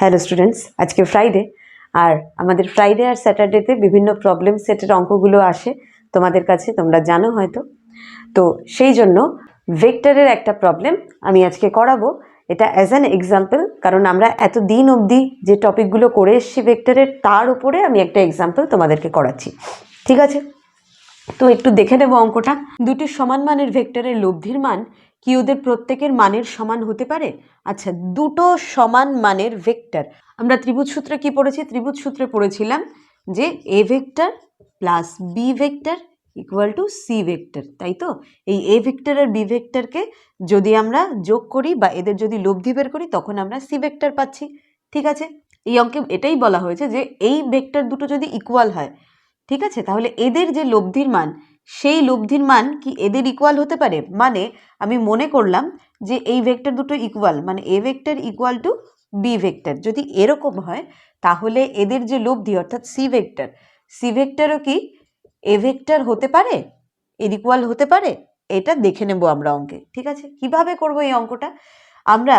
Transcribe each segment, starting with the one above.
Hello students, আজকে Friday আর আমাদের Friday আর স্যাটারডেতে বিভিন্ন প্রবলেম সেটের অঙ্কগুলো আসে তোমাদের কাছে, তোমরা জানো হয়তো। তো সেই জন্য ভেক্টরের একটা প্রবলেম আমি আজকে করাবো, এটা অ্যাজ অ্যান এক্সাম্পল, কারণ আমরা এত দিন অবধি যে টপিকগুলো করে এসেছি ভেক্টরের, তার উপরে আমি একটা এক্সাম্পল তোমাদেরকে করাচ্ছি। ঠিক আছে, তো একটু দেখে নেব অঙ্কটা। দুটি সমান মানের ভেক্টরের লব্ধির মান কি ওদের প্রত্যেকের মানের সমান হতে পারে? আচ্ছা, দুটো সমান মানের ভেক্টর, আমরা ত্রিভুজ সূত্রে কি পড়েছি? ত্রিভুজ সূত্রে পড়েছিলাম যে A vector plus B vector equal to C vector, তাই তো? এই এ ভেক্টর আর বি ভেক্টরকে যদি আমরা যোগ করি বা এদের যদি লব্ধি বের করি, তখন আমরা সি ভেক্টর পাচ্ছি। ঠিক আছে, এই অঙ্কে এটাই বলা হয়েছে যে এই ভেক্টর দুটো যদি ইকুয়াল হয়, ঠিক আছে, তাহলে এদের যে লব্ধির মান, সেই লব্ধির মান কি এদের ইকুয়াল হতে পারে? মানে আমি মনে করলাম যে এই ভেক্টর দুটো ইকুয়াল, মানে A vector equal to B vector, যদি এরকম হয় তাহলে এদের যে লব্ধি অর্থাৎ সি ভেক্টরও কি এ ভেক্টর হতে পারে, এর ইকুয়াল হতে পারে? এটা দেখে নেব আমরা অঙ্কে। ঠিক আছে, কিভাবে করব এই অঙ্কটা? আমরা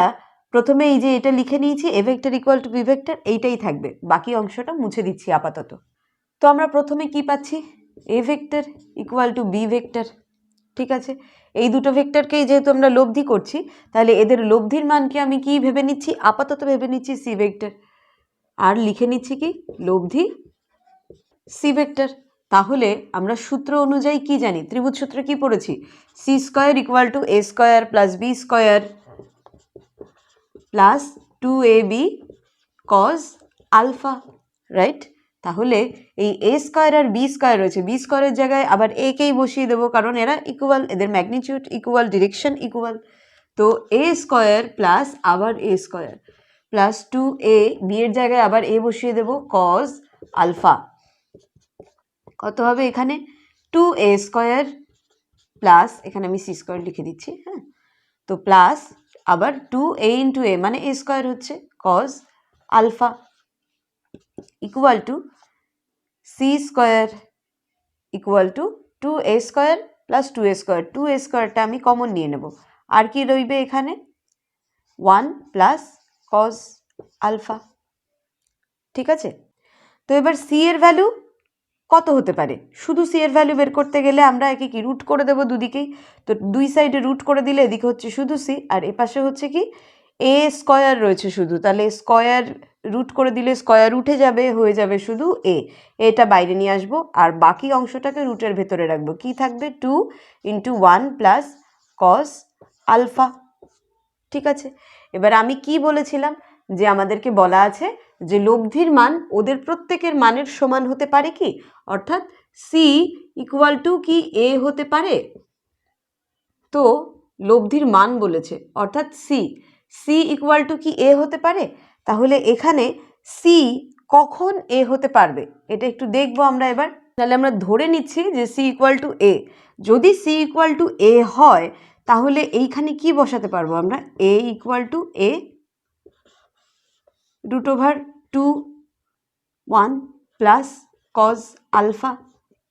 প্রথমে এই যে এটা লিখে নিয়েছি, A vector equal to B vector, এইটাই থাকবে, বাকি অংশটা মুছে দিচ্ছি আপাতত। তো আমরা প্রথমে কি পাচ্ছি? A vector equal to B vector. ঠিক আছে, এই দুটো ভেক্টরকেই যেহেতু আমরা লব্ধি করছি, তাহলে এদের লব্ধির মানকে আমি কি ভেবে নিচ্ছি? আপাতত ভেবে নিচ্ছি সি ভেক্টর, আর লিখে নিচ্ছি কি লব্ধি সি ভেক্টর। তাহলে আমরা সূত্র অনুযায়ী কি জানি? ত্রিভুজ সূত্রে কি পড়েছি? C square equal to A square plus B square plus 2ab cos alpha, right? তাহলে এই এ স্কোয়ার আর বি স্কোয়ার রয়েছে, বি স্কোয়ারের জায়গায় আবার এ কেই বসিয়ে দেবো, কারণ এরা ইকুয়াল, এদের ম্যাগনিটিউড ইকুয়াল, ডিরেকশন ইকুয়াল। তো এ স্কোয়ার প্লাস আবার এ স্কোয়ার প্লাস 2a, বি এর জায়গায় আবার এ বসিয়ে দেবো, কজ আলফা। কত হবে এখানে? 2a স্কোয়ার প্লাস, এখানে আমি সি স্কোয়ার লিখে দিচ্ছি, হ্যাঁ, তো প্লাস আবার 2a ইন্টু এ মানে এ স্কোয়ার হচ্ছে, cos alpha equal to C square equal to 2a square plus 2a square, 2a স্কোয়ারটা আমি কমন নিয়ে নেব, আর কি রইবে এখানে? 1 প্লাস কজ আলফা। ঠিক আছে, তো এবার সি এর ভ্যালু কত হতে পারে? শুধু সি এর ভ্যালু বের করতে গেলে আমরা একে কি রুট করে দেবো দুদিকেই, তো দুই সাইডে রুট করে দিলে এদিকে হচ্ছে শুধু সি, আর এপাশে হচ্ছে কি এ স্কোয়ার রয়েছে শুধু, তাহলে স্কোয়ার রুট করে দিলে স্কোয়ার উঠে যাবে, হয়ে যাবে শুধু এ, এটা বাইরে নিয়ে আসবো, আর বাকি অংশটাকে রুটের ভেতরে রাখবো। কি থাকবে? 2 ইন্টু 1 প্লাস কস আলফা। ঠিক আছে, এবার আমি কি বলেছিলাম? যে আমাদেরকে বলা আছে যে লব্ধির মান ওদের প্রত্যেকের মানের সমান হতে পারে কি, অর্থাৎ সি ইকুয়াল টু কি এ হতে পারে? তো লব্ধির মান বলেছে, অর্থাৎ সি ইকুয়াল টু কি এ হতে পারে? তাহলে এখানে সি কখন এ হতে পারবে এটা একটু দেখবো আমরা এবার। তাহলে আমরা ধরে নিচ্ছি যে সি ইকুয়াল টু এ, যদি সি ইকুয়াল টু এ হয় তাহলে এইখানে কি বসাতে পারবো আমরা? A equal to a root over 2 1 plus cos alpha,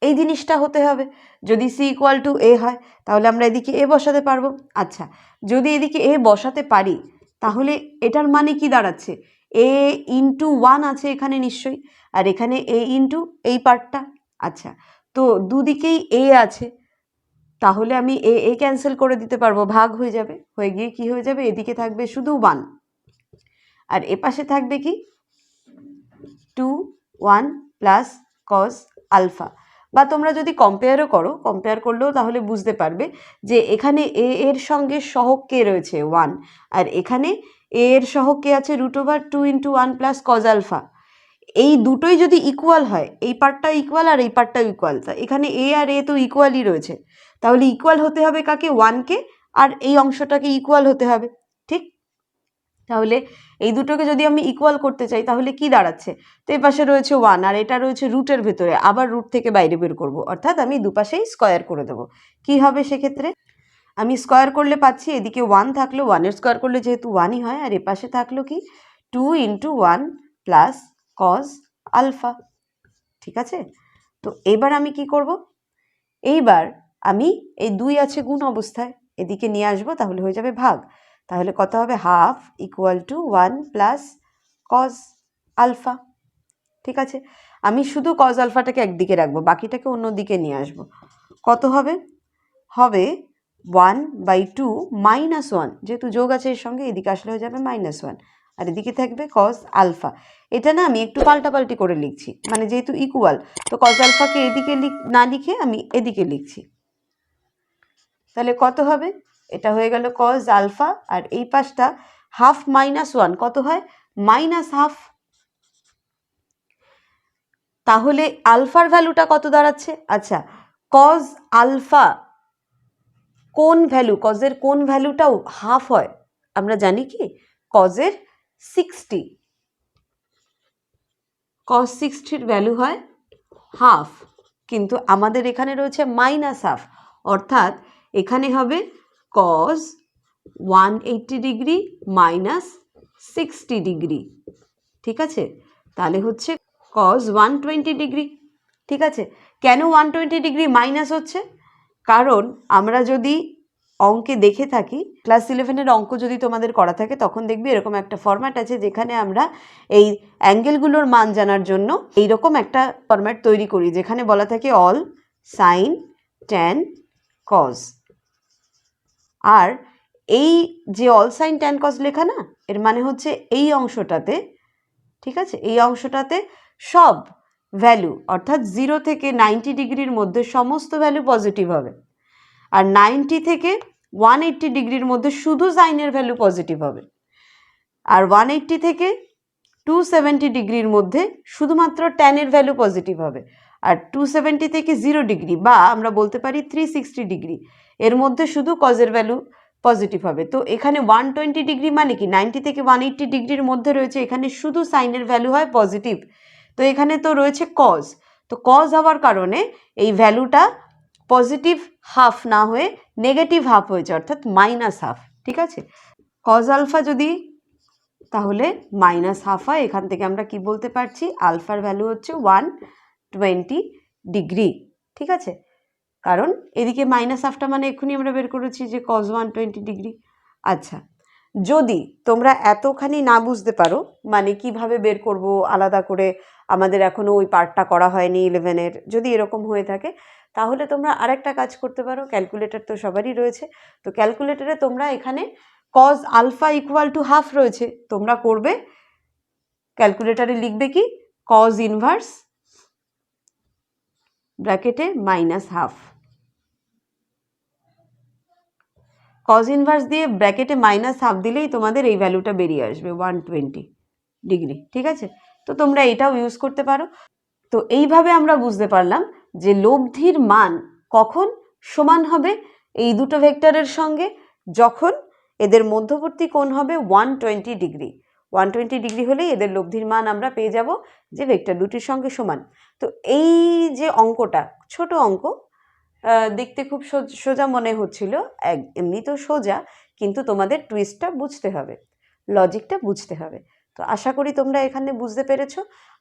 এই জিনিসটা হতে হবে। যদি সি ইকুয়াল টু এ হয় তাহলে আমরা এদিকে এ বসাতে পারবো। আচ্ছা, যদি এদিকে এ বসাতে পারি তাহলে এটার মানে কি দাঁড়াচ্ছে? এ ইন্টু 1 আছে এখানে নিশ্চয়ই, আর এখানে এ ইন্টু এই পার্টটা। আচ্ছা, তো দুদিকেই এ আছে, তাহলে আমি এ ক্যান্সেল করে দিতে পারবো, ভাগ হয়ে যাবে, হয়ে গিয়ে কি হয়ে যাবে? এদিকে থাকবে শুধু 1, আর এপাশে থাকবে কি 2 1 প্লাস কজ আলফা। বা তোমরা যদি কম্পেয়ারও করো, কম্পেয়ার করলেও তাহলে বুঝতে পারবে যে এখানে এ এর সঙ্গে সহগ কে রয়েছে? 1, আর এখানে এ এর সহগ কে আছে? Root over 2 into 1 plus cos alpha. এই দুটোই যদি ইকুয়াল হয়, এই পার্টটা ইকুয়াল আর এই পার্টটাও ইকুয়াল, তা এখানে এ আর এ তো ইকুয়ালই রয়েছে, তাহলে ইকুয়াল হতে হবে কাকে? 1কে, আর এই অংশটাকে ইকুয়াল হতে হবে। ঠিক, তাহলে এই দুটোকে যদি আমি ইকুয়াল করতে চাই তাহলে কি দাঁড়াচ্ছে? তো এই পাশে রয়েছে 1 আর এটা রয়েছে রুটের ভেতরে, আবার রুট থেকে বাইরে বের করব, অর্থাৎ আমি দুপাশেই স্কোয়ার করে দেবো। কি হবে সেক্ষেত্রে? আমি স্কোয়ার করলে পাচ্ছি এদিকে 1 থাকলো, 1-এর স্কোয়ার করলে যেহেতু 1ই হয়, আর এপাশে থাকলো কি 2 ইন্টু 1 প্লাস কজ আলফা। ঠিক আছে, তো এবার আমি কি করব? এইবার আমি এই 2 আছে গুণ অবস্থায়, এদিকে নিয়ে আসবো, তাহলে হয়ে যাবে ভাগ। তাহলে কত হবে? Half equal to 1 plus cos alpha. ঠিক আছে, আমি শুধু কজ আলফাটাকে একদিকে রাখবো, বাকিটাকে অন্য দিকে নিয়ে আসবো। কত হবে? হবে 1/2 -1, যেহেতু যোগ আছে এর সঙ্গে, এদিকে আসলে হয়ে যাবে -1, আর এদিকে থাকবে কজ আলফা। এটা না আমি একটু পাল্টাপাল্টি করে লিখছি, মানে যেহেতু ইকুয়াল, তো কজ আলফাকে এদিকে না লিখে আমি এদিকে লিখছি। তাহলে কত হবে? এটা হয়ে গেল কজ আলফা, আর এই পাশটা হাফ -1 কত হয়? -1/2। তাহলে আলফার ভ্যালুটা কত দাঁড়াচ্ছে? আচ্ছা, কজ আলফা কোন ভ্যালু, কজের কোন ভ্যালুটাও হাফ হয়? আমরা জানি কি, কজের 60, কজ 60-র ভ্যালু হয় হাফ, কিন্তু আমাদের এখানে রয়েছে -1/2, অর্থাৎ এখানে হবে কজ 180 ডিগ্রি -60 ডিগ্রি। ঠিক আছে, তাহলে হচ্ছে কজ 120 ডিগ্রি। ঠিক আছে, কেন 120 ডিগ্রি মাইনাস হচ্ছে? কারণ আমরা যদি অঙ্কে দেখে থাকি, ক্লাস 11-এর অঙ্ক যদি তোমাদের করা থাকে, তখন দেখবি এরকম একটা ফরম্যাট আছে যেখানে আমরা এই অ্যাঙ্গেলগুলোর মান জানার জন্য এইরকম একটা ফরম্যাট তৈরি করি, যেখানে বলা থাকে অল সাইন ট্যান কজ। আর এই যে অল সাইন ট্যান কজ লেখা না, এর মানে হচ্ছে এই অংশটাতে, ঠিক আছে, এই অংশটাতে সব ভ্যালু, অর্থাৎ 0 থেকে 90 ডিগ্রির মধ্যে সমস্ত ভ্যালু পজিটিভ হবে, আর 90 থেকে 180 ডিগ্রির মধ্যে শুধু সাইনের ভ্যালু পজিটিভ হবে, আর 180 থেকে 270 ডিগ্রির মধ্যে শুধুমাত্র ট্যানের ভ্যালু পজিটিভ হবে, আর 270 থেকে 0 ডিগ্রি বা আমরা বলতে পারি 360 ডিগ্রি এর মধ্যে শুধু কজের ভ্যালু পজিটিভ হবে। তো এখানে 120 ডিগ্রি মানে কি, 90 থেকে 180 ডিগ্রির মধ্যে রয়েছে, এখানে শুধু সাইনের ভ্যালু হয় পজিটিভ, তো এখানে তো রয়েছে কজ, তো কজ হওয়ার কারণে এই ভ্যালুটা পজিটিভ হাফ না হয়ে নেগেটিভ হাফ হয়েছে, অর্থাৎ -1/2। ঠিক আছে, কজ আলফা যদি তাহলে -1/2 হয়, এখান থেকে আমরা কি বলতে পারছি, আলফার ভ্যালু হচ্ছে 120 ডিগ্রি। ঠিক আছে, কারণ এদিকে -1/2টা মানে এক্ষুনি আমরা বের করেছি যে কজ 120 ডিগ্রি। আচ্ছা, যদি তোমরা এতখানি না বুঝতে পারো, মানে কিভাবে বের করব আলাদা করে, আমাদের এখনও ওই পার্টটা করা হয়নি 11-এর, যদি এরকম হয়ে থাকে, তাহলে তোমরা আরেকটা কাজ করতে পারো। ক্যালকুলেটর তো সবারই রয়েছে, তো ক্যালকুলেটরে তোমরা এখানে cos alpha equal to half রয়েছে, তোমরা করবে ক্যালকুলেটরে লিখবে কি, কজ ইনভার্স ব্র্যাকেটে -1/2, কজ ইনভার্স দিয়ে ব্র্যাকেটে -1/2 দিলেই তোমাদের এই ভ্যালুটা বেরিয়ে আসবে 120 ডিগ্রি। ঠিক আছে, তো তোমরা এটাও ইউজ করতে পারো। তো এইভাবে আমরা বুঝতে পারলাম যে লব্ধির মান কখন সমান হবে এই দুটো ভেক্টরের সঙ্গে, যখন এদের মধ্যবর্তী কোণ হবে 120 ডিগ্রি। 120 ডিগ্রি হলেই এদের লব্ধির মান আমরা পেয়ে যাব যে ভেক্টর দুটির সঙ্গে সমান। তো এই যে অঙ্কটা, ছোট অঙ্ক, দেখতে খুব সোজা মনে হচ্ছিল, এমনি তো সোজা, কিন্তু তোমাদের টুইস্টটা বুঝতে হবে, লজিকটা বুঝতে হবে। তো আশা করি তোমরা এখানে বুঝতে পেরেছো।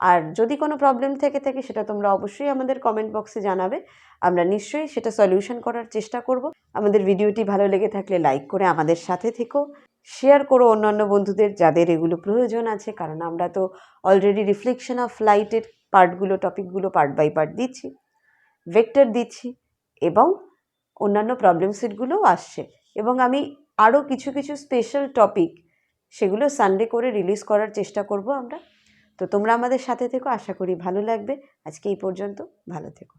আর যদি কোনো প্রবলেম থেকে থাকে সেটা তোমরা অবশ্যই আমাদের কমেন্ট বক্সে জানাবে, আমরা নিশ্চয়ই সেটা সলিউশন করার চেষ্টা করব। আমাদের ভিডিওটি ভালো লেগে থাকলে লাইক করে আমাদের সাথে থেকো, শেয়ার করো অন্যান্য বন্ধুদের যাদের এগুলো প্রয়োজন আছে, কারণ আমরা তো অলরেডি রিফ্লেকশন অফ লাইটের পার্টগুলো, টপিকগুলো পার্ট বাই পার্ট দিচ্ছি, ভেক্টর দিচ্ছি, এবং অন্যান্য প্রবলেম সেটগুলোও আসছে, এবং আমি আরও কিছু কিছু স্পেশাল টপিক সেগুলো সানডে করে রিলিজ করার চেষ্টা করব আমরা। তো তোমরা আমাদের সাথে থেকো, আশা করি ভালো লাগবে। আজকে এই পর্যন্ত, ভালো থেকো।